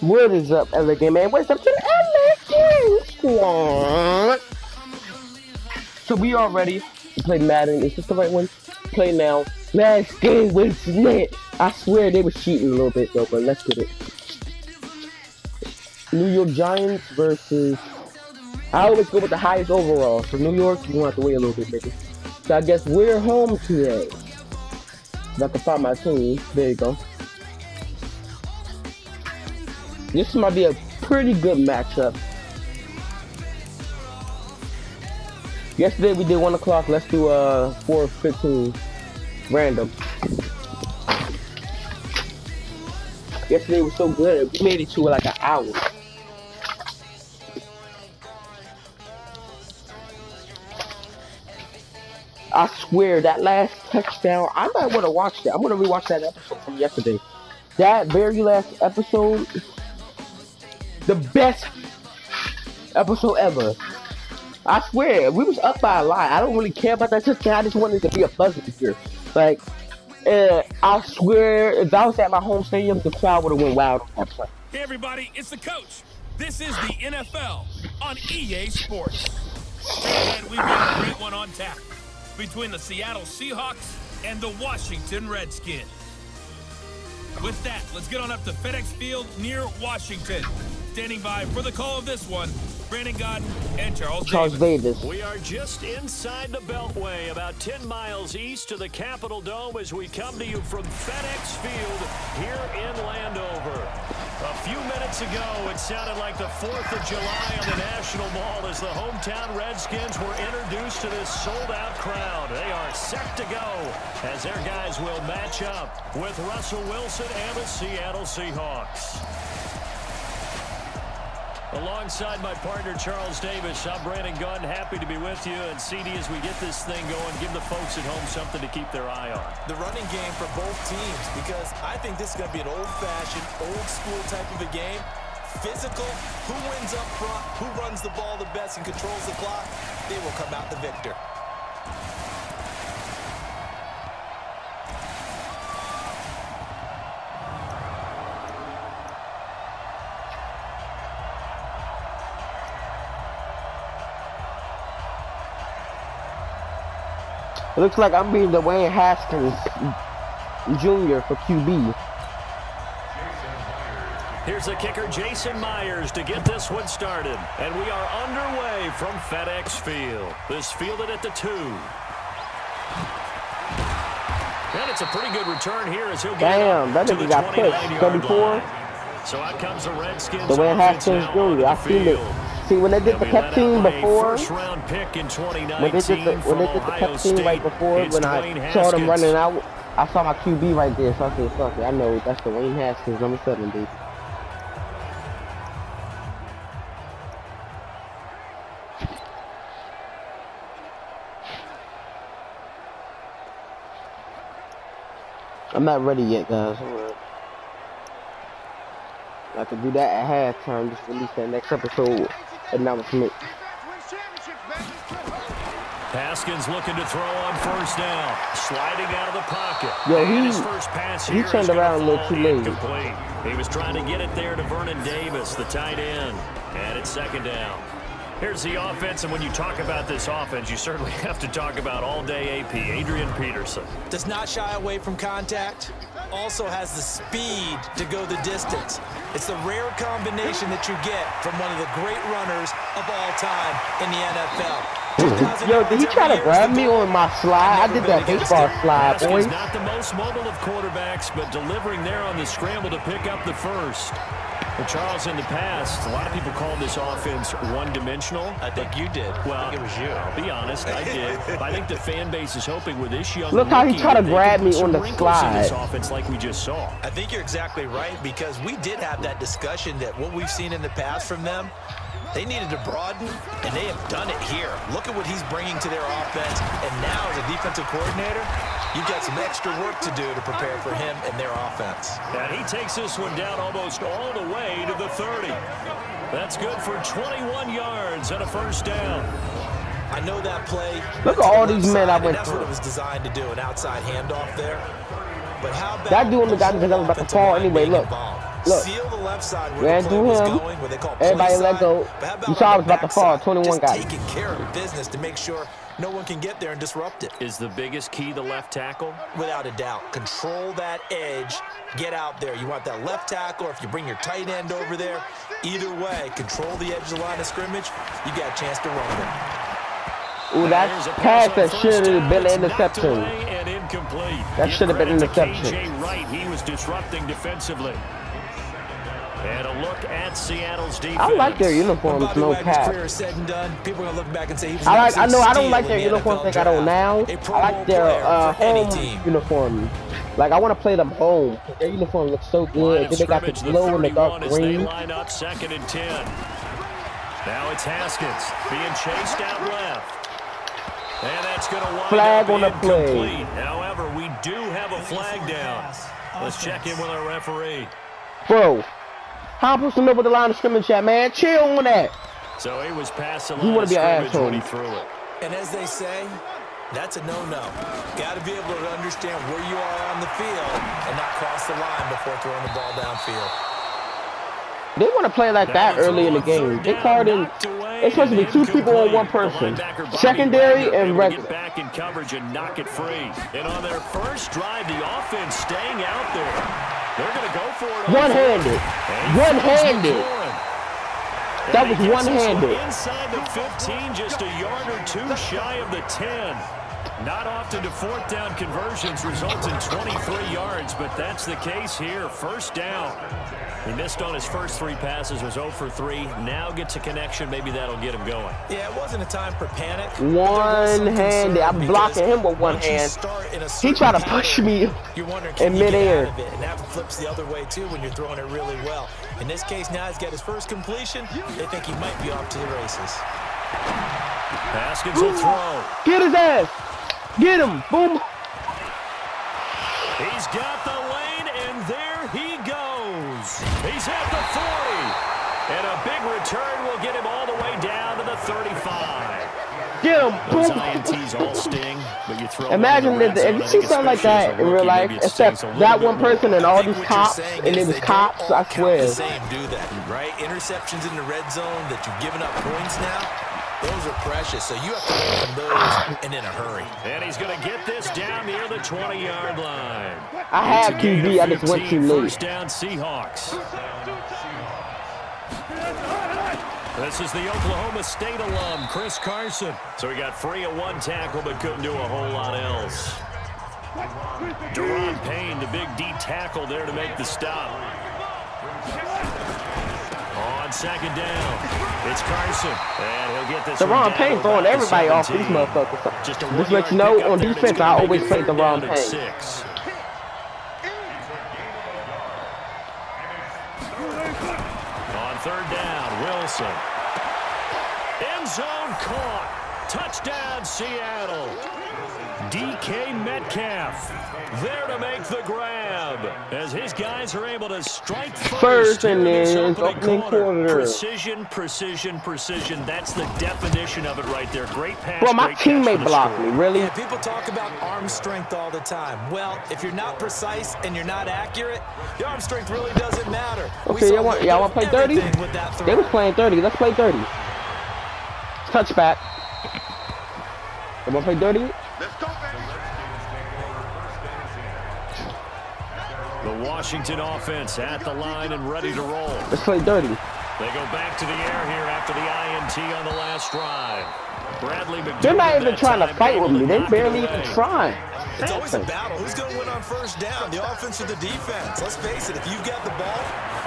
What is up, LA man? What's up to the LA squad? So we are ready to play Madden. Is this the right one? Play now. Last game was lit. I swear they were cheating a little bit though, but let's get it. New York Giants versus. I always go with the highest overall. For New York, you want to have to wait a little bit, maybe. So I guess we're home today. If I can find my team. There you go. This might be a pretty good matchup. Yesterday we did 1 o'clock. Let's do 4:15 random. Yesterday was so good. We made it to like an hour. I swear that last touchdown. I might want to watch that. I'm gonna rewatch that episode from yesterday. That very last episode. The best episode ever. I swear, we was up by a lot. I don't really care about that touchdown. I just wanted it to be a buzzer here. Like, I swear, if I was at my home stadium, the crowd would have went wild on that play. Hey everybody, it's the coach. This is the NFL on EA Sports. And we've got a great one on tap between the Seattle Seahawks and the Washington Redskins. With that, let's get on up to FedEx Field near Washington. Standing by for the call of this one, Brandon Godden and Charles Davis. We are just inside the Beltway, about 10 miles east of the Capitol Dome as we come to you from FedEx Field here in Landover. A few minutes ago, it sounded like the 4th of July on the National Mall as the hometown Redskins were introduced to this sold-out crowd. They are set to go as their guys will match up with Russell Wilson and the Seattle Seahawks. Alongside my partner, Charles Davis, I'm Brandon Godden, happy to be with you. And CD, as we get this thing going, give the folks at home something to keep their eye on. The running game for both teams, because I think this is going to be an old-fashioned, old-school type of a game. Physical, who wins up front, who runs the ball the best and controls the clock, they will come out the victor. It looks like I'm being Dwayne Haskins Jr. for QB. Here's the kicker, Jason Myers, to get this one started. And we are underway from FedEx Field. This fielded at the 2. And it's a pretty good return here as he'll get that to the nigga got pushed. 34. So out comes the Redskins. Dwayne Haskins Jr. I seen it. See, when they did the cut team before, when they did the cut team right before, when I saw them running out, I saw my QB right there, so I said, fuck it, I know that's Dwayne Haskins, number 7, dude. I'm not ready yet, guys. I can do that at halftime, just release that next episode announcement. Haskins looking to throw on first down, sliding out of the pocket. Yo, his first pass he turned around a little too late. Incomplete. He was trying to get it there to Vernon Davis, the tight end, and it's second down. Here's the offense, and when you talk about this offense, you certainly have to talk about all-day AP, Adrian Peterson. Does not shy away from contact, also has the speed to go the distance. It's the rare combination that you get from one of the great runners of all time in the NFL. Yo, did he try to grab me on my slide? I did that baseball slide, boy. He's not the most mobile of quarterbacks, but delivering there on the scramble to pick up the first. Well, Charles, in the past, a lot of people called this offense one-dimensional. I think you did. Well, I think it was you. I'll be honest, I did. I think the fan base is hoping with this young Look how he tried to grab me on the slide. This offense like we just saw. I think you're exactly right, because we did have that discussion that what we've seen in the past from them, they needed to broaden, and they have done it here. Look at what he's bringing to their offense, and now as a defensive coordinator, you've got some extra work to do to prepare for him and their offense. And he takes this one down almost all the way to the 30. That's good for 21 yards and a first down. I know that play. Look at all these men I went That's through. what it was designed to do, an outside handoff there. But how about That dude on the guy because I was about to fall anyway. Look, Look. Seal the left side where Ran the play through was him. going, where they call Everybody play let side. go. But how about You saw I on was the about to fall. backside? 21 Just got it. taking care of business to make sure no one can get there and disrupt it. Is the biggest key the left tackle? Without a doubt. Control that edge. Get out there. You want that left tackle, or if you bring your tight end over there, either way, control the edge of the line of scrimmage. You got a chance to run them. Ooh, that pass that should have been an interception. That should have been an interception. KJ Wright, he was disrupting defensively. And a look at Seattle's defense. I like their uniforms, Bobby no Wagner's cap. career is said and done. People are gonna look back and say he was I know I don't steal like their in the uniforms NFL they got on now. draft. A Pro I like Bowl their player for any home team. uniforms. Like I want to play them home. Their uniform looks so Line good. of Then they got the scrimmage, blue and the dark 31 as they green. line up 2nd and 10. Now it's Haskins being chased out left. And that's going to wind Flag up on the play. incomplete. However, we do have a flag down. Let's check in with our referee. Bro, how am I supposed to know what the line of scrimmage at, man? Chill on that. So he was past the You line wanna of be an scrimmage when he asshole. threw it. And as they say, that's a no-no. Got to be able to understand where you are on the field and not cross the line before throwing the ball downfield. They want to play like that early in the game. They called in. It's supposed to be 2 people on 1 person. Secondary and regular. Get back in coverage and knock it free. And on their first drive, the offense staying out there. They're going to go for it. One-handed. One-handed. That was one-handed. Inside the 15, just a yard or 2 shy of the 10. Not often do 4th down conversions result in 23 yards, but that's the case here. First down. He missed on his first 3 passes, was 0 for 3. Now gets a connection. Maybe that'll get him going. Yeah, it wasn't a time for panic. One-handed. I'm blocking him with one hand. He tried to push me in midair. And that flips the other way, too, when you're throwing it really well. In this case, now he's got his first completion. They think he might be off to the races. Haskins will throw. Get his ass. Get him. Boom. He's got the lane, and there he goes. He's at the 40. And a big return will get him all the way down to the 35. Get him. Those Boom. INTs all sting, but you throw Imagine if you see something like that in real life, except that one person and all these cops, and it was cops, I swear. The same do that, right? Interceptions in the red zone that you've given up points now, those are precious. So you have to learn from those and in a hurry. And he's going to get this down near the 20-yard line. I have It's a gain QB, of I just went 15, too late. First down, Seahawks. This is the Oklahoma State alum, Chris Carson. So he got free of 1 tackle, but couldn't do a whole lot else. Deron Payne, the big D tackle there to make the stop. On 2nd down, it's Carson. And he'll get this Deron Payne throwing everybody off these motherfuckers. Just let you know, on defense, I always play Deron Payne. 6. On 3rd down, Wilson. End zone caught. Touchdown, Seattle. DK Metcalf there to make the grab as his guys are able to strike first and here in this then opening opening quarter. Precision, precision, precision. That's the definition of it right there. Great pass. Bro, my great catch for teammate the blocked score. me, really? Yeah, people talk about arm strength all the time. Well, if you're not precise and you're not accurate, your arm strength really doesn't matter. Okay, y'all want to play 30? They was playing 30. Let's play 30. Touchback. You want to play 30? The Washington offense at the line and ready to roll. Let's play 30. They go back to the air here after the INT on the last drive. Bradley McDougald. They're not even that trying to time fight able with me. They knock it barely away. even trying. It's always a battle. Who's going to win on first down? The offense or the defense? Let's face it, if you've got the ball,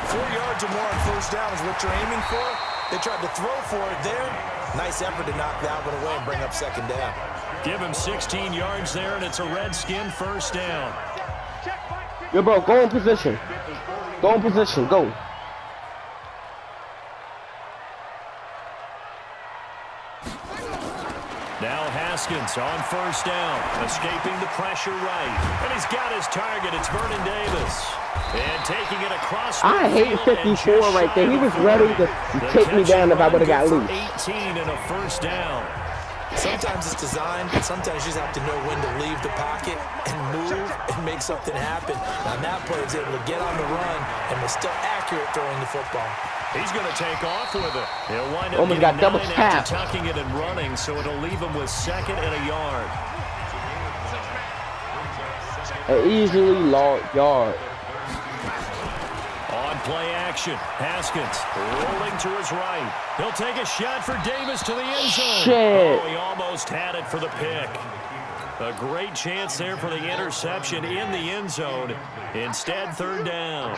4 yards or more on first down is what you're aiming for. They tried to throw for it there. Nice effort to knock that one away and bring up 2nd down. Give him 16 yards there, and it's a Redskin first down. Yo, bro, go in position. Go in position. Go. Now Haskins on first down, escaping the pressure right. And he's got his target. It's Vernon Davis. And taking it across. I hate 54 right there. He was ready to take me down if I would have got loose. 18 and a first down. Sometimes it's designed, but sometimes you just have to know when to leave the pocket and move and make something happen. Now, that player is able to get on the run and was still accurate throwing the football. He's going to take off with it. He'll wind up Almost getting got double 9 tapped. after tucking it and running, so it'll leave him with 2nd and a yard. An easily long yard. On play action, Haskins rolling to his right. He'll take a shot for Davis to the end zone. Shit. Oh, he almost had it for the pick. A great chance there for the interception in the end zone. Instead, 3rd down.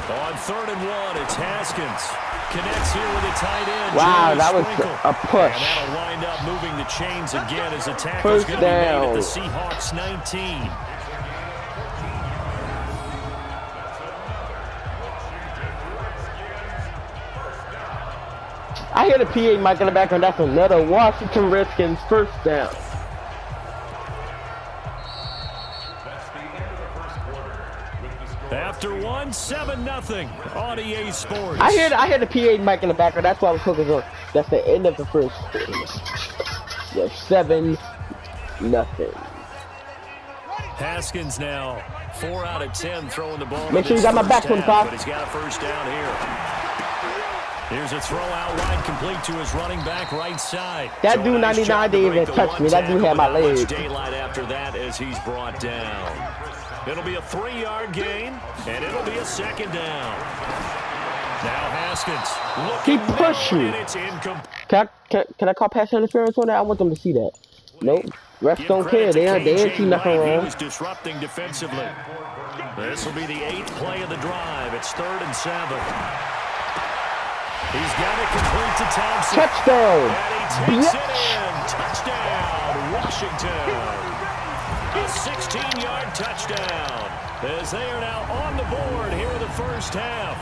On 3rd and 1, it's Haskins. Connects here with a tight end. Wow, Jerry that was Sprinkle. a push. And that'll wind up moving the chains again as the tackle's going to be made at the Seahawks 19. I hear the PA mic in the background. That's another Washington Redskins 1st down. After 1, 7-0 on EA Sports. I hear the PA mic in the background. That's why I was focused on. That's the end of the 1st. Yeah, 7-0. Haskins now 4 out of 10 throwing the ball. Make sure you got my back, 25. But he's got a 1st down here. Here's a throw out wide, complete to his running back right side. That dude 99 didn't even touch me. That dude had my leg. Daylight after that as he's brought down. It'll be a 3-yard gain, and it'll be a 2nd down. Now Haskins Keep pushing. and it's incomplete. Can I call pass interference on that? I want them to see that. Nope. Refs don't care. They ain't see nothing He wrong. was disrupting defensively. This will be the 8th play of the drive. It's 3rd and 7. He's got it complete to Thompson. Touchdown. And he takes it in. Touchdown, Washington. A 16-yard touchdown as they are now on the board here in the 1st half.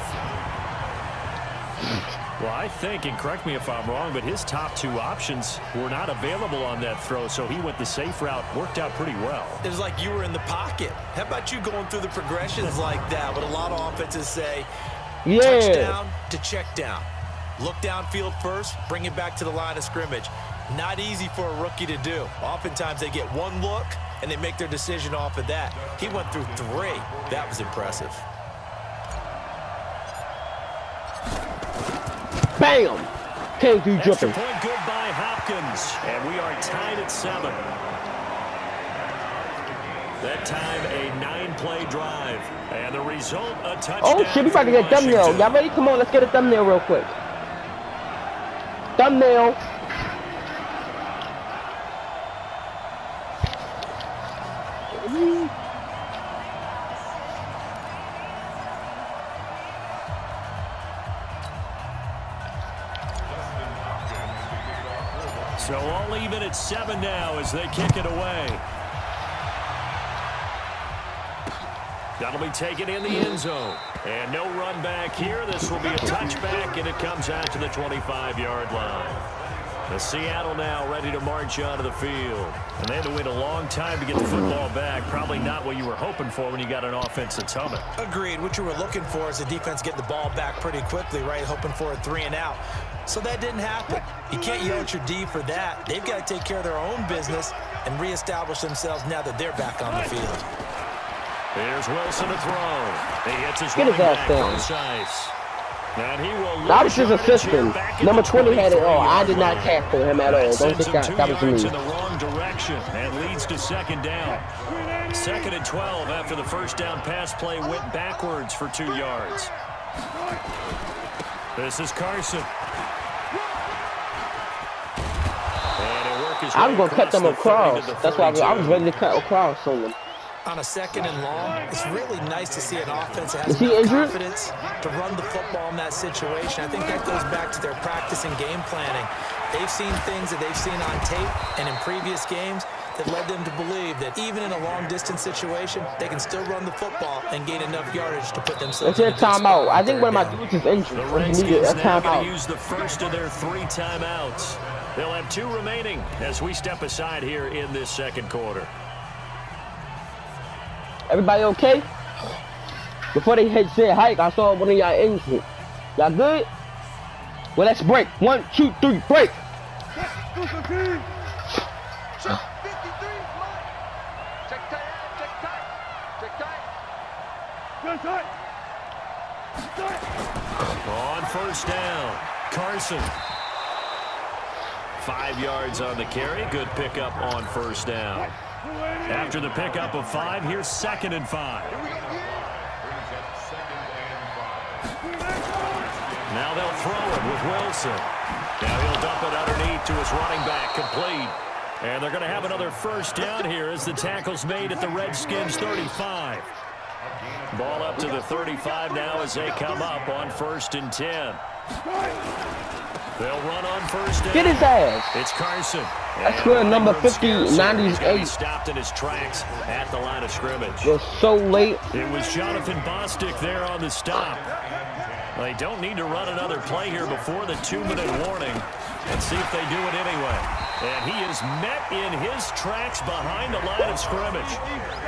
Well, I think, and correct me if I'm wrong, but his top 2 options were not available on that throw, so he went the safe route. Worked out pretty well. It was like you were in the pocket. How about you going through the progressions like that? What a lot of offenses say, touchdown to check down. Look downfield first, bring it back to the line of scrimmage. Not easy for a rookie to do. Oftentimes they get 1 look, and they make their decision off of that. He went through 3. That was impressive. Bam! Can't do Extra jumping. point good by Hopkins, and we are tied at 7. That time, a 9-play drive, and the result, a touchdown. Oh shit, we about to get a thumbnail. Y'all ready? Come on, let's get a thumbnail real quick. Thumbnail. So all even at 7 now as they kick it away. That'll be taken in the end zone. And no run back here. This will be a touchback, and it comes out to the 25-yard line. The Seattle now ready to march onto the field. And they had to wait a long time to get the football back. Probably not what you were hoping for when you got an offense that's humming. Agreed. What you were looking for is the defense getting the ball back pretty quickly, right? Hoping for a 3 and out. So that didn't happen. You can't yell at your D for that. They've got to take care of their own business and reestablish themselves now that they're back on the field. Here's Wilson to throw. He hits his Get his running ass back down. precise. And he will That was his lose yardage here assistant. back at Number the 20 had it all. I 23-yard did not line. tackle him at all. Don't Sends think him that 2 was yards me. in the wrong direction and leads to 2nd down. 2nd and 12 after the 1st down pass play went backwards for 2 yards. This is Carson. I'm going to cut them across. That's why I was ready to cut across on them. On a 2nd and long, it's really nice to see an offense that Is has he enough injured? confidence to run the football in that situation. I think that goes back to their practice and game planning. They've seen things that they've seen on tape and in previous games that led them to believe that even in a long-distance situation, they can still run the football and gain enough yardage to put themselves Let's get a timeout. I think one of my dudes is injured. The We need a Redskins now going to timeout. use the first of their 3 timeouts. They'll have 2 remaining as we step aside here in this 2nd quarter. Everybody okay? Before they said hike, I saw one of y'all injured. Y'all good? Well, let's break. 1, 2, 3, break. On first down, Carson. 5 yards on the carry. Good pickup on first down. After the pickup of 5, here's 2nd and 5. Now they'll throw it with Wilson. Now he'll dump it underneath to his running back, complete. And they're going to have another first down here as the tackle's made at the Redskins' 35. Ball up to the 35 now as they come up on 1st and 10. They'll run on first down. Get his ass. It's Carson. That's good, number 50, 98. He stopped in his tracks at the line of scrimmage. You're so late. It was Jonathan Bostic there on the stop. They don't need to run another play here before the 2-minute warning. Let's see if they do it anyway. And he is met in his tracks behind the line of scrimmage.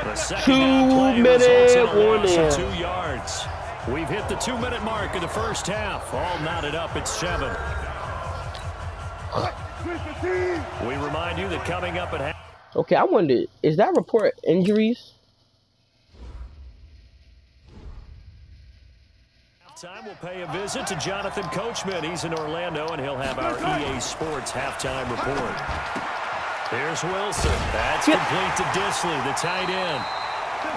The second down play results in a loss of 2 yards. We've hit the 2-minute mark in the first half. All knotted up at 7. We remind you that coming up at half. Okay, I wondered, is that report injuries? Time we'll pay a visit to Jonathan Coachman. He's in Orlando, and he'll have our EA Sports halftime report. Here's Wilson. That's complete to Disley, the tight end.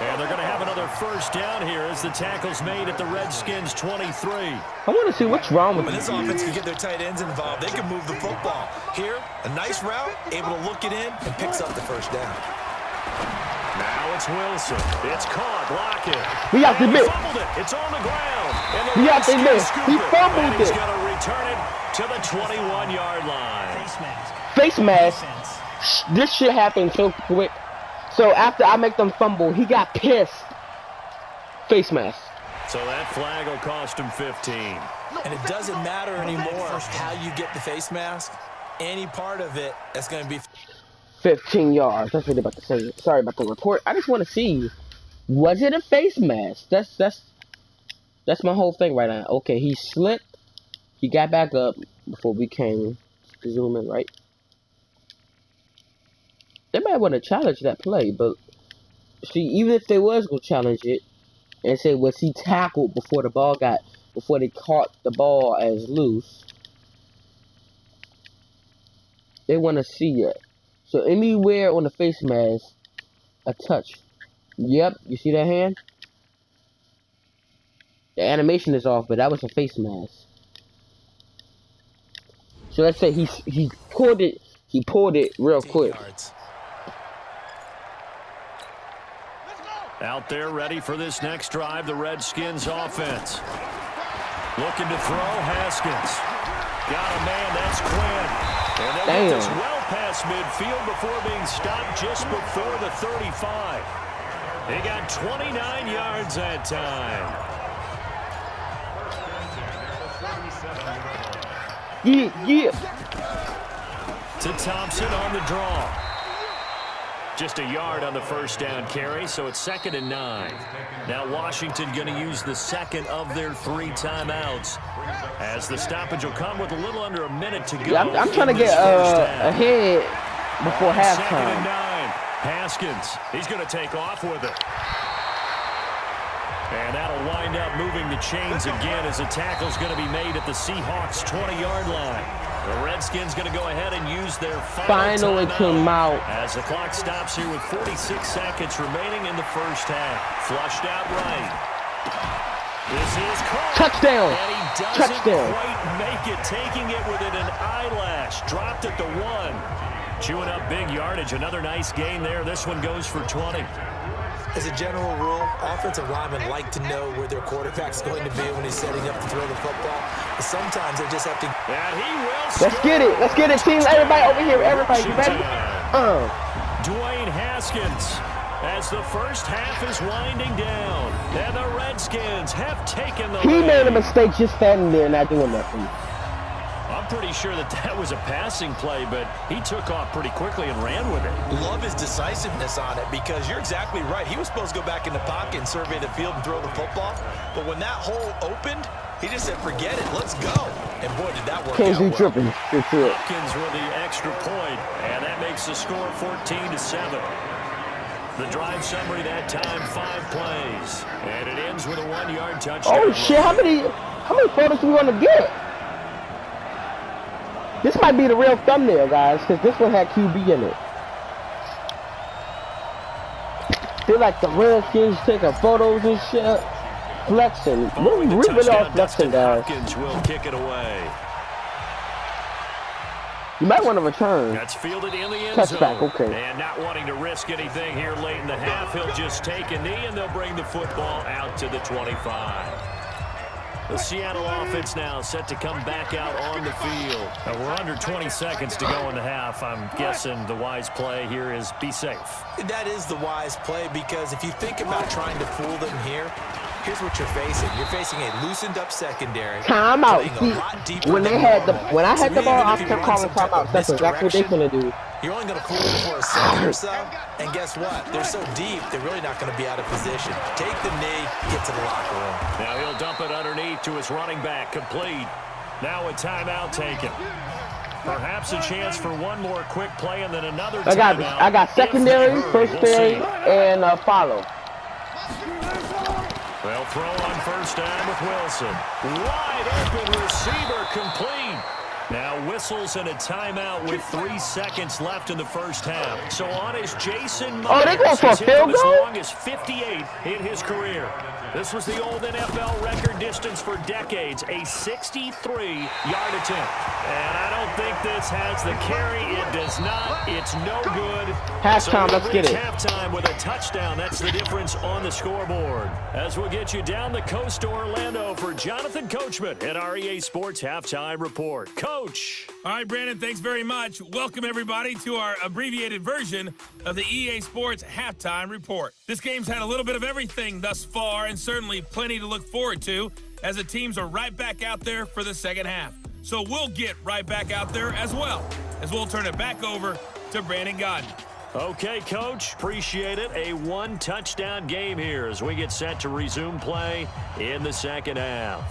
And they're going to have another first down here as the tackle's made at the Redskins' 23. I want to see what's wrong with When this offense can get their tight ends involved, they can move the football. Here, a nice route, able to look it in, and picks up the first down. Now it's Wilson. It's caught. Lock it. We got the And miss. he fumbled it. It's on the ground. And the We got the Redskins miss. scoop He it. fumbled And he's it. going to return it to the 21-yard line. face mask? This shit happened so quick. So after I make them fumble, he got pissed. Face mask. So that flag will cost him 15. And it doesn't matter anymore how you get the face mask. Any part of it, that's going to be 15 yards. That's what they're about to say. Sorry about the report. I just want to see, was it a face mask? That's my whole thing right now. Okay, he slipped. He got back up before we came to zoom in, right? They might want to challenge that play, but see, even if they was gonna challenge it and say, was he tackled before they caught the ball as loose? They want to see it. So anywhere on the face mask, a touch. Yep, you see that hand? The animation is off, but that was a face mask. So let's say he pulled it real quick. yards. Out there ready for this next drive, the Redskins offense. Looking to throw, Haskins. Got a man, that's Quinn. And they'll get this well past midfield before being stopped just before the 35. They got 29 yards that time. Yeah. To Thompson on the draw. Just a yard on the first down carry, so it's 2nd and 9. Now Washington going to use the second of their 3 timeouts as the stoppage will come with a little under a minute to go. Yeah, I'm trying to get ahead before halftime. 2nd and 9. Haskins, he's going to take off with it. And that'll wind up moving the chains again as a tackle's going to be made at the Seahawks' 20-yard line. The Redskins going to go ahead and use their final timeout as the clock stops here with 46 seconds remaining in the first half. Flushed out right. This is caught. Touchdown. And he doesn't quite make it, taking it within an eyelash. Dropped it to 1. Chewing up big yardage. Another nice gain there. This one goes for 20. As a general rule, offensive linemen like to know where their quarterback's going to be when he's setting up to throw the football. But sometimes they just have to. And he will Let's get it. Let's get it, team. Everybody over here. Everybody, you ready? Dwayne Haskins, as the first half is winding down, and the Redskins have taken the He lead. made a mistake just standing there and not doing nothing. I'm pretty sure that was a passing play, but he took off pretty quickly and ran with it. Love his decisiveness on it because you're exactly right. He was supposed to go back in the pocket and survey the field and throw the football. But when that hole opened, He just said, forget it, let's go. And boy, did that work Can't out do well. tripping. That's it. Hopkins with the extra point, and that makes the score 14-7. The drive summary that time, 5 plays. And it ends with a 1-yard touchdown. Oh shit, how many photos we gonna get? This might be the real thumbnail, guys, because this one had QB in it. Feel like the Redskins taking photos and shit. Flexing. We're really all flexing, guys. Hopkins will kick it away. You might want to return. That's fielded in the end Touchback, zone. okay. And not wanting to risk anything here late in the half, he'll just take a knee, and they'll bring the football out to the 25. The Seattle offense now set to come back out on the field. We're under 20 seconds to go in the half. I'm guessing the wise play here is be safe. That is the wise play, because if you think about trying to fool them here, here's what you're facing. You're facing a loosened up secondary. Time out. See, when I had the ball, I kept calling time out. That's exactly what they're gonna do. You're only going to fool them for a second or so, and guess what? They're so deep, they're really not going to be out of position. Take the knee, get to the locker room. Now he'll dump it underneath to his running back, complete. Now a timeout taken. Perhaps a chance for one more quick play and then another timeout. I got secondary, first play, and follow. They'll throw on first down with Wilson. Wide open receiver, complete. Now whistles and a timeout with 3 seconds left in the first half. So on is Jason Myers. Oh, they going for a field as goal? long as 58 in his career. This was the old NFL record distance for decades, a 63-yard attempt. And I don't think this has the carry. It does not. It's no good. Halftime, let's get it. Halftime with a touchdown. That's the difference on the scoreboard. As we'll get you down the coast to Orlando for Jonathan Coachman at our EA Sports Halftime Report. Coach. All right, Brandon, thanks very much. Welcome, everybody, to our abbreviated version of the EA Sports Halftime Report. This game's had a little bit of everything thus far, and certainly plenty to look forward to, as the teams are right back out there for the second half. So we'll get right back out there as well, as we'll turn it back over to Brandon Godden. Okay, Coach, appreciate it. A 1-touchdown game here as we get set to resume play in the second half.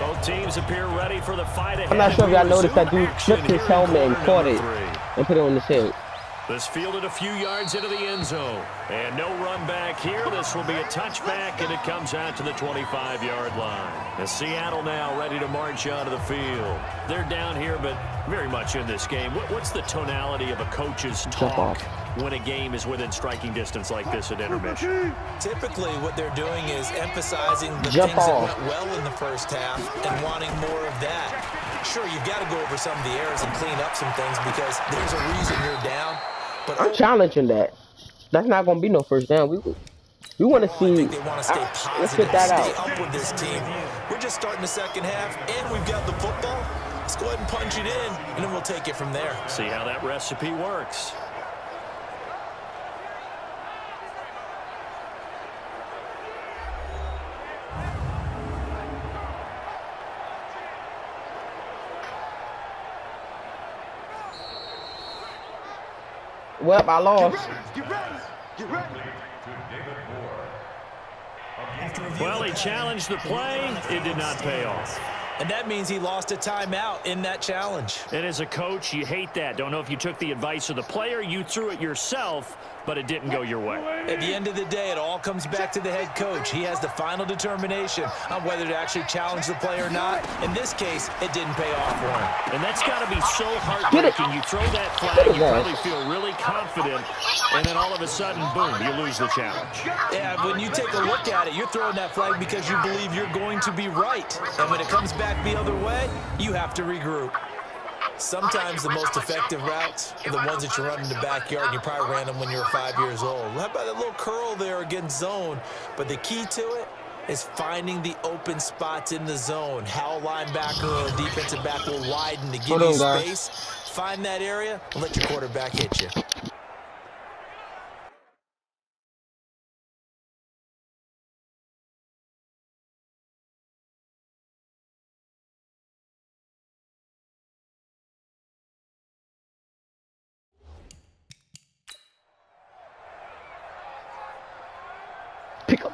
Both teams appear ready for the fight ahead. I'm not sure if y'all noticed that dude flipped his helmet and caught it and put it on his head. This fielded a few yards into the end zone. And no run back here. This will be a touchback, and it comes out to the 25-yard line. And Seattle now ready to march onto the field. They're down here, but very much in this game. What's the tonality of a coach's talk when a game is within striking distance like this at intermission? Typically, what they're doing is emphasizing the things that went well in the first half and wanting more of that. Sure, you've got to go over some of the errors and clean up some things because there's a reason you're down. But I'm challenging that. That's not going to be no first down. We want to see. I think they want to stay positive, let's get that stay out. up with this team. We're just starting the second half, and we've got the football. Let's go ahead and punch it in, and then we'll take it from there. See how that recipe works. Well, I lost. Well, he challenged the play. It did not pay off. And that means he lost a timeout in that challenge. And as a coach, you hate that. Don't know if you took the advice of the player, you threw it yourself, but it didn't go your way. At the end of the day, it all comes back to the head coach. He has the final determination on whether to actually challenge the play or not. In this case, it didn't pay off for him. And that's got to be so heartbreaking. You throw that flag, you probably feel really confident, and then all of a sudden, boom, you lose the challenge. Yeah, when you take a look at it, you're throwing that flag because you believe you're going to be right. And when it comes back the other way, you have to regroup. Sometimes the most effective routes are the ones that you run in the backyard. You probably ran them when you were 5 years old. How about that little curl there against zone? But the key to it is finding the open spots in the zone. How a linebacker or a defensive back will widen to give you space. Find that area and let your quarterback hit you. Pick up.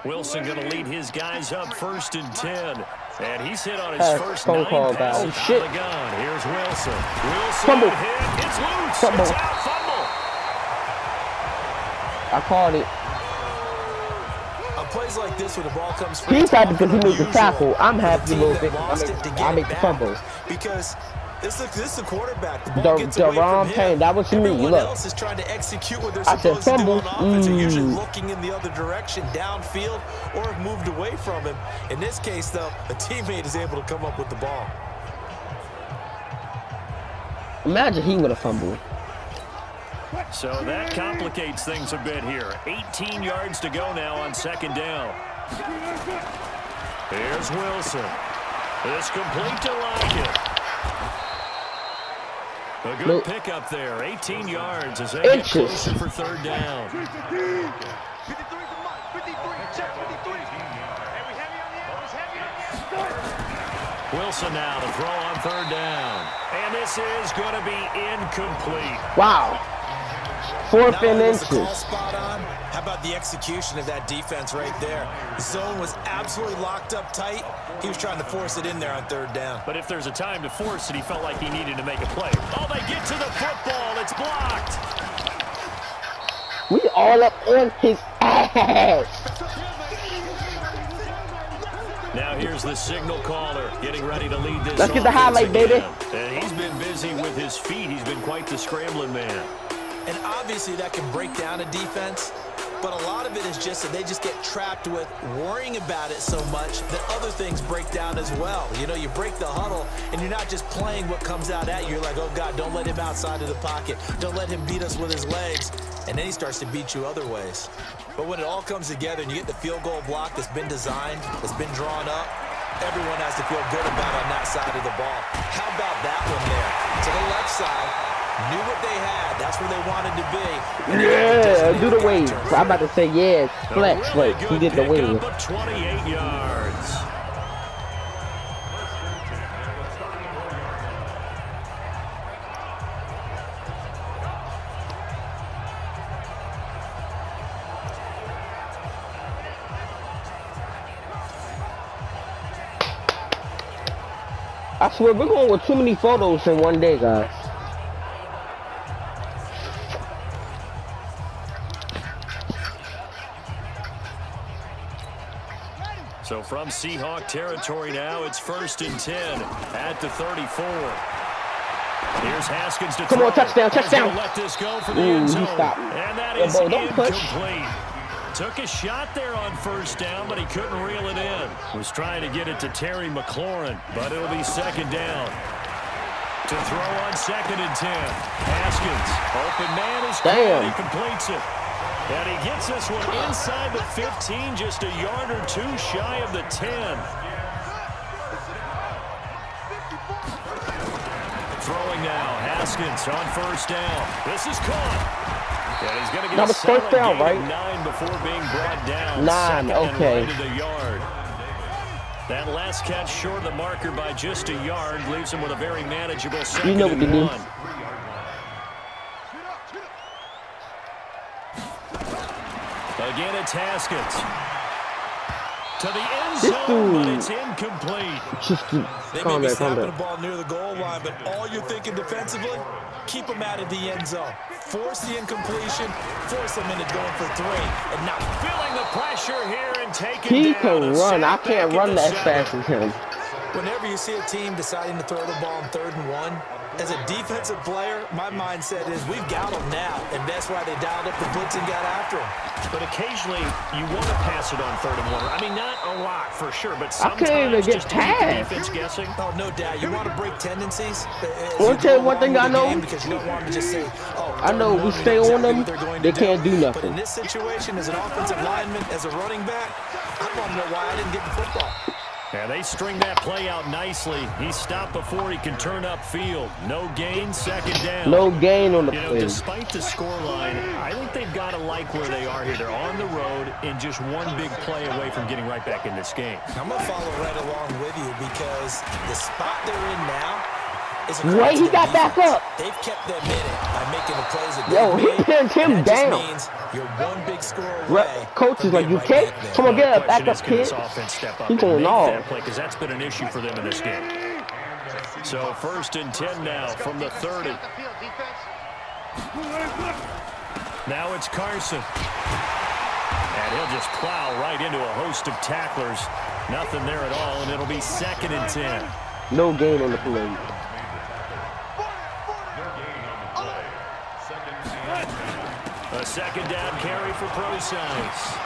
Wilson going to lead his guys up 1st and 10. And he's hit on his first phone 9 call passes back. Oh, shit. out of the gun. Here's Wilson. Wilson Fumble. hit. It's loose. Fumble. It's out. Fumble. I called it. On plays like this, when the ball comes free, He's happy because he made the tackle. I'm happy a team little that bit. lost it to get I it make the back. fumble. Because this is the quarterback. The ball gets The away from wrong him. pain. That was me. Everyone Look. else is trying to execute what they're I said supposed to do fumble. on offense. They're usually looking in the other direction, downfield, or have moved away from him. In this case, though, a teammate is able to come up with the ball. Imagine he would have fumbled. So that complicates things a bit here. 18 yards to go now on 2nd down. Here's Wilson. It's complete to Lockett. A good pickup there. 18 yards as they get closer for 3rd down. Wilson now to throw on 3rd down. And this is going to be incomplete. Wow. 4th and inches. Call spot on. How about the execution of that defense right there? The zone was absolutely locked up tight. He was trying to force it in there on 3rd down. But if there's a time to force it, he felt like he needed to make a play. Oh, they get to the football. It's blocked. We all up on his ass. Now here's the signal caller getting ready to lead this. Let's get the highlight, baby. And he's been busy with his feet. He's been quite the scrambling man. And obviously that can break down a defense, but a lot of it is just that they just get trapped with worrying about it so much that other things break down as well. You know, you break the huddle, and you're not just playing what comes out at you. You're like, oh, God, don't let him outside of the pocket. Don't let him beat us with his legs. And then he starts to beat you other ways. But when it all comes together and you get the field goal block that's been designed, that's been drawn up, everyone has to feel good about on that side of the ball. How about that one there? To the left side. Knew what they had. That's where they wanted to be. Yeah, do the wave. I'm about to say yes. Flex, but he did the wave. 28 yards. I swear, we're going with too many photos in one day, guys. So from Seahawk territory now, it's 1st and 10 at the 34. Here's Haskins to Come throw. on, touchdown, touchdown. Let this go for the end zone. Stop. And that Yeah, is bro, don't push. incomplete. Took a shot there on 1st down, but he couldn't reel it in. Was trying to get it to Terry McLaurin, but it'll be 2nd down. To throw on 2nd and 10. Haskins, open man is caught. He completes it. And he gets this one inside the 15, just a yard or two shy of the 10. Throwing now, Haskins on 1st down. This is caught. And he's going to get a solid down, gain right? of 9 before being brought down. 9, okay. And right of the yard. That last catch short of the marker by just a yard leaves him with a very manageable 2nd You know what and to do. 1. Again, it's Haskins. To the end zone, but it's incomplete. They may be snapping the ball near the goal line, but all you're thinking defensively, keep them out of the end zone. Force the incompletion, force them into going for 3, and now Feeling the pressure here and taking He down can a run. I sack can't back run into as 7. fast as him. whenever you see a team deciding to throw the ball on 3rd and 1, as a defensive player, my mindset is we've got them now, and that's why they dialed up the blitz and got after them. But occasionally, you want to pass it on 3rd and 1. I mean, not a lot for sure, but I sometimes can't even get just to keep the past. defense guessing. Oh, no doubt. You want to break tendencies. Wanna tell you one thing I know? Because you don't want to just say, oh, I know we stay on them, they can't do But nothing. in this situation, as an offensive lineman, as a running back, I want to know why I didn't get the football. Yeah, they string that play out nicely. He stopped before he can turn upfield. No gain, 2nd down. No gain on the You know, play. despite the scoreline, I think they've got to like where they are here. They're on the road and just one big play away from getting right back in this game. I'm going to follow right along with you because the spot they're in now, is a credit Wait, to he their got back defense. up. They've kept them in it by making the plays that Yo, they've he made. pinned him And that down. just means you're one big score away. Coach is from like, being you right can't. back there. Come on, get up, back Question up, is, can this kid. offense step up He's and going make off. that play? Because that's been an issue for them in this game. So 1st and 10 now from the 30. Now it's Carson. And he'll just plow right into a host of tacklers. Nothing there at all, and it'll be 2nd and 10. No gain on the play. A 2nd down carry for Procise.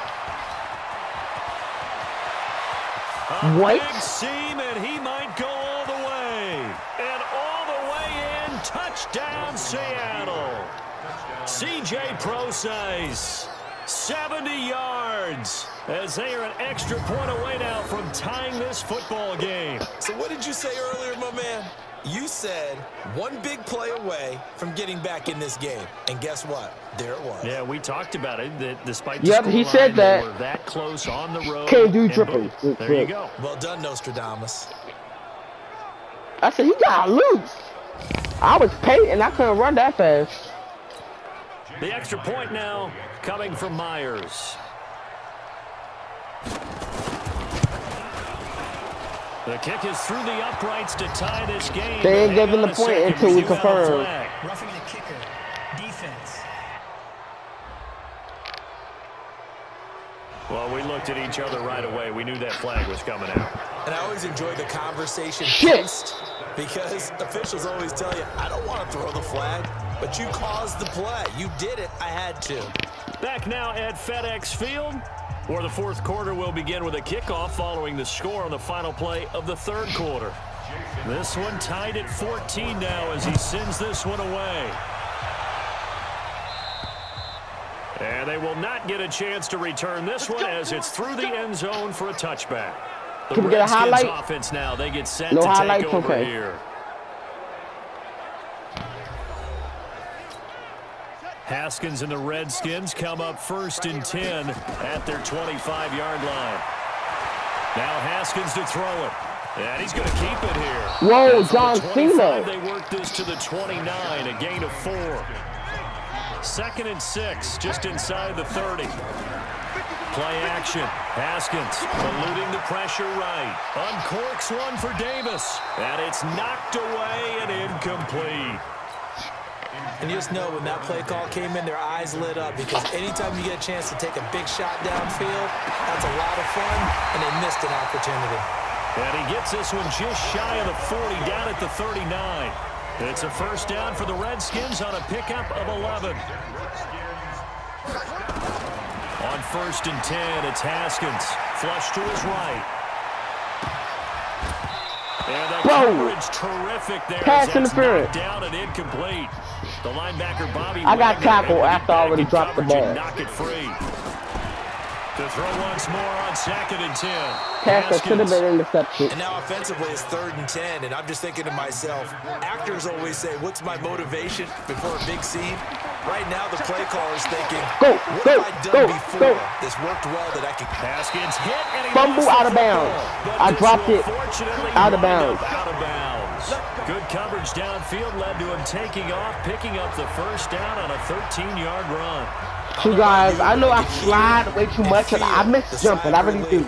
What? Big seam, and he might go all the way. And all the way in. Touchdown, Seattle. C.J. Procise, 70 yards. As they are an extra point away now from tying this football game. So what did you say earlier, my man? You said one big play away from getting back in this game. And guess what? There it was. Yeah, we talked about it. That despite the Yep, he scoreline, said that. they were that close on the road. Can't do and triple. boom, there you go. Well done, Nostradamus. I said, he got loose. I was painting. I couldn't run that fast. The extra point now coming from Myers. The kick is through the uprights to tie this game. They ain't giving the Hang on a point second, until we do have a confirm. flag. Roughing the kicker. Defense. Well, we looked at each other right away. We knew that flag was coming out. And I always enjoy the conversation Shit. post because officials always tell you, I don't want to throw the flag, but you caused the play. You did it. I had to. Back now at FedEx Field, where the 4th quarter will begin with a kickoff following the score on the final play of the 3rd quarter. This one tied at 14 now as he sends this one away. And they will not get a chance to return this one as it's through the end zone for a touchback. The Can we get a Redskins highlight? offense now, they get set No to highlights? take over Okay. here. Haskins and the Redskins come up 1st and 10 at their 25-yard line. Now Haskins to throw it. And he's going to keep it here. Whoa, And from John the 25, Cena. they work this to the 29, a gain of 4. 2nd and 6, just inside the 30. Play action. Haskins eluding the pressure right. Uncorks one for Davis. And it's knocked away and incomplete. And you just know when that play call came in, their eyes lit up because anytime you get a chance to take a big shot downfield, that's a lot of fun, and they missed an opportunity. And he gets this one just shy of the 40, down at the 39. It's a 1st down for the Redskins on a pickup of 11. On 1st and 10, it's Haskins. Flush to his right. And the coverage terrific there. Pass as that's interference. knocked down and incomplete. The linebacker, Bobby I got Wagner, tackled able to after I get already back in dropped the coverage and ball. knock it free. To throw once more on 2nd and 10. Pass that should have Haskins. been intercepted. And now offensively, it's 3rd and 10, and I'm just thinking to myself, actors always say, what's my motivation before a big scene? Right now, the play caller's thinking, Go, what go, have I done go, before go. that's worked well that I can... Haskins hit and he Fumble lost the out of bounds. football, but I this dropped will it fortunately out of wind bounds. up out of bounds. Good coverage downfield led to him taking off, picking up the 1st down on a 13-yard run. You guys, I know I slide way too much, and I miss jumping. I really do.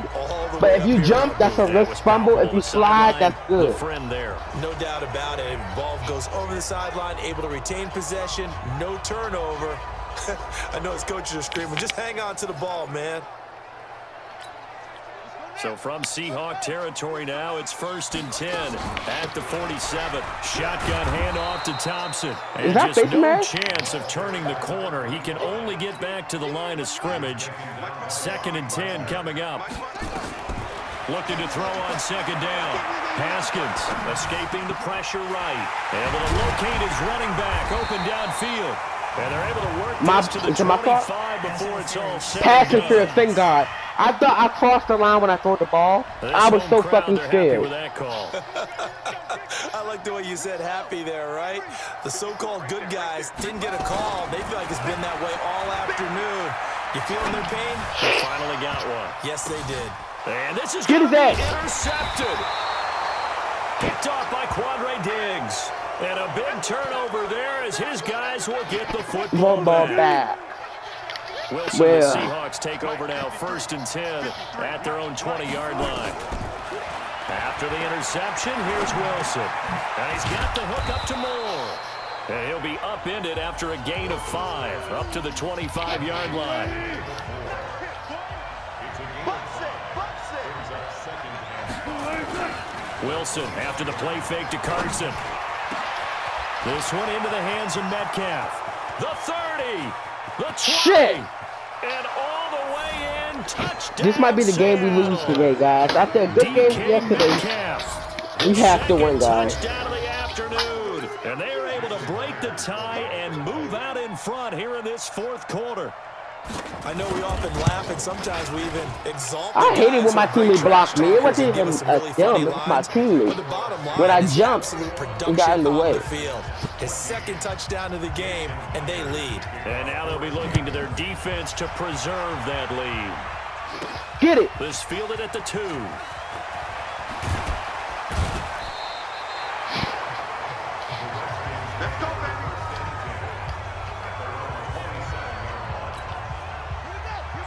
But if you jump, that's a risk fumble. If you slide, that's The good. friend there. No doubt about it. Ball goes over the sideline, able to retain possession, no turnover. I know his coaches are screaming, just hang on to the ball, man. So from Seahawk territory now, it's 1st and 10 at the 47. Shotgun handoff to Thompson. And that just face no mask? chance of turning the corner. He can only get back to the line of scrimmage. 2nd and 10 coming up. Looking to throw on 2nd down. Haskins escaping the pressure right. Able to locate his running back open downfield. And they're able to work this to the is it my fault? 25 before it's all said Pass and interference, done. thank God. I thought I crossed the line when I threw the ball. This I was home so crowd, fucking they're happy with scared. that call. I like the way you said happy there, right? The so-called good guys didn't get a call. They feel like it's been that way all afternoon. You feeling their pain? They finally got one. Yes, they did. And this is Get going to his be ass. intercepted. Picked off by Quandre Diggs. And a big turnover there as his guys will get the football back. Wilson, the Seahawks take over now, 1st and 10 at their own 20-yard line. After the interception, here's Wilson. And he's got the hook up to Moore. And he'll be upended after a gain of 5, up to the 25-yard line. Wilson after the play fake to Carson. This one into the hands of Metcalf. The 30, the 20, Shit. and all the way in, touchdown. This might be the game we lose today, guys. After a good game yesterday, we have to win, guys. Touchdown of the afternoon, and they are able to break the tie and move out in front here in this 4th quarter. I know we often laugh and sometimes we even exalt. I hate it when my teammate blocked me. It wasn't even a jump, it was my teammate. When I jumped, he got in the way. His 2nd touchdown of the game, and they lead. And now they'll be looking to their defense to preserve that lead. Get it. This fielded at the 2.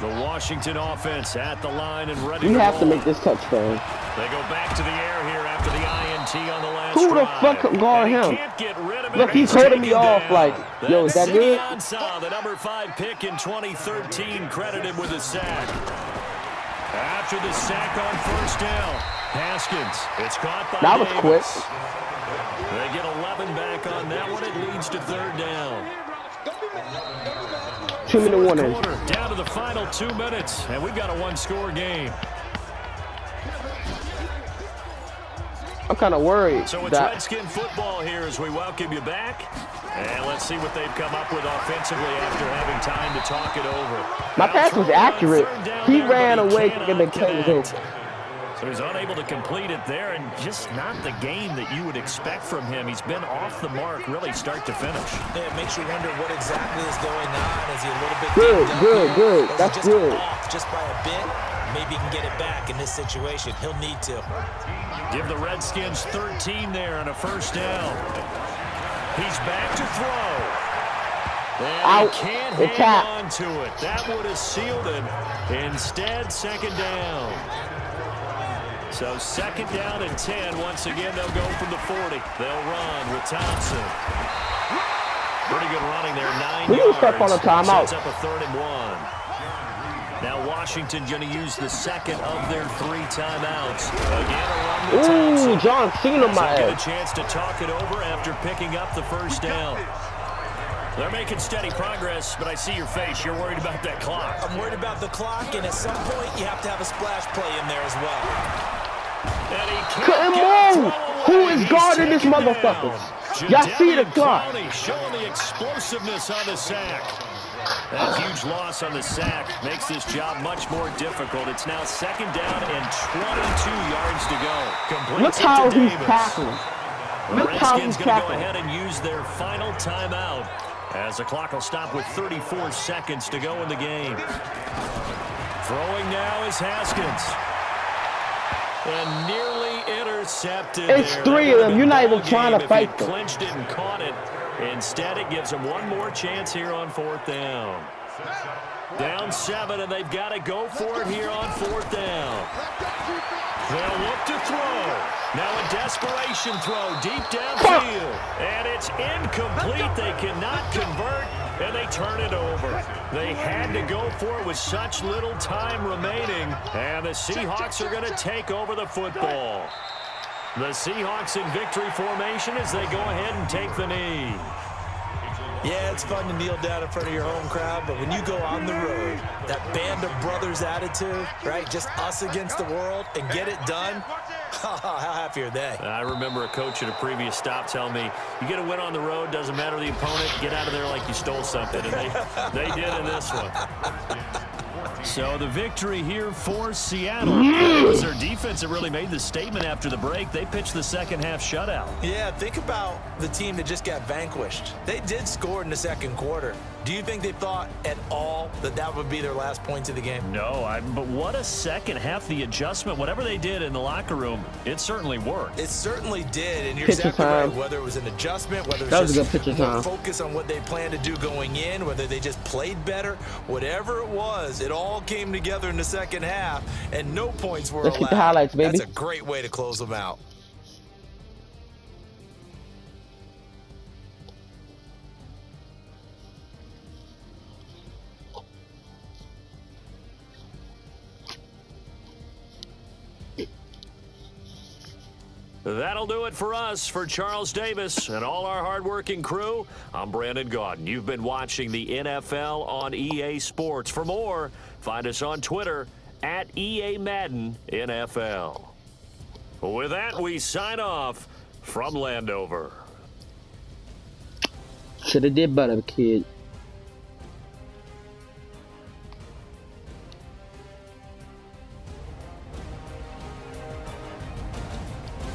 The Washington offense at the line and ready to roll. You have to make this touchdown. They go back to the air here after the INT on the last Who the drive. fuck can guard him? Can't get rid of Look, him. he's holding me off like, yo, is that good? Ansah, the number 5 pick in 2013, credited with a sack. After the sack on 1st down, Haskins, it's caught by That was Davis. quick. They get 11 back on that one. It leads to 3rd down. 2-minute warning. Quarter, down to the final 2 minutes, and we've got a 1-score game. I'm kind of worried. So it's that Redskin football here as we welcome you back. And let's see what they've come up with offensively after having time to talk it over. my pass was accurate. He ran away from the cage. So he's unable to complete it there, and just not the game that you would expect from him. He's been off the mark, really, start to finish. Yeah, it makes you wonder what exactly is going on. Is he a little bit Good. Or is That's he just good. off just by a bit? Maybe he can get it back in this situation. He'll need to. Give the Redskins 13 there and a 1st down. He's back to throw. And he can't hang on to it. That would have sealed it. Instead, 2nd down. So 2nd down and 10. Once again, they'll go from the 40. They'll run with Thompson. Pretty good running there, 9 We yards. need to step on a timeout. Sets up a 3rd and 1. Now Washington going to use the 2nd of their 3 timeouts. Again, a run with Thompson. Ooh, John Cena, my Get a ass. chance to talk it over after picking up the 1st down. They're making steady progress, but I see your face. You're worried about that clock. I'm worried about the clock, and at some point, you have to have a splash play in there as well. And he Couldn't move. Who is guarding this motherfucker? Y'all see the clock. Showing the explosiveness on the sack. That huge loss on the sack makes this job much more difficult. It's now 2nd down and 22 yards to go. Look how he's tackling. The Redskins going to go ahead and use their final timeout as the clock will stop with 34 seconds to go in the game. Throwing now is Haskins. And nearly intercepted. It's 3 of them. You're not even trying to fight them. Clinched it and caught it. Instead, it gives them one more chance here on 4th down. Down 7, and they've got to go for it here on 4th down. They'll look to throw. Now a desperation throw deep downfield. And it's incomplete. They cannot convert, and they turn it over. They had to go for it with such little time remaining, and the Seahawks are going to take over the football. The Seahawks in victory formation as they go ahead and take the knee. Yeah, it's fun to kneel down in front of your home crowd, but when you go on the road, that band of brothers attitude, right, just us against the world, and get it done, how happy are they? I remember a coach at a previous stop telling me, you get a win on the road, doesn't matter the opponent, get out of there like you stole something, and they did in this one. So the victory here for Seattle. It was their defense that really made the statement after the break. They pitched the second half shutout. Yeah, think about the team that just got vanquished. They did score in the second quarter. Do you think they thought at all that that would be their last points of the game? No, but what a second half. The adjustment, whatever they did in the locker room, it certainly worked. It certainly did, and you're Pitcher exactly time. right. Whether it was an adjustment, whether it That was was a good just pitcher more time. focus on what they planned to do going in, whether they just played better, whatever it was, it all came together in the second half, and no points were Let's allowed. get the highlights, baby. That's a great way to close them out. That'll do it for us. For Charles Davis and all our hardworking crew, I'm Brandon Gaudin. You've been watching the NFL on EA Sports. For more, find us on Twitter at EA Madden NFL. With that, we sign off from Landover. Shoulda did better, kid.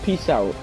Peace out.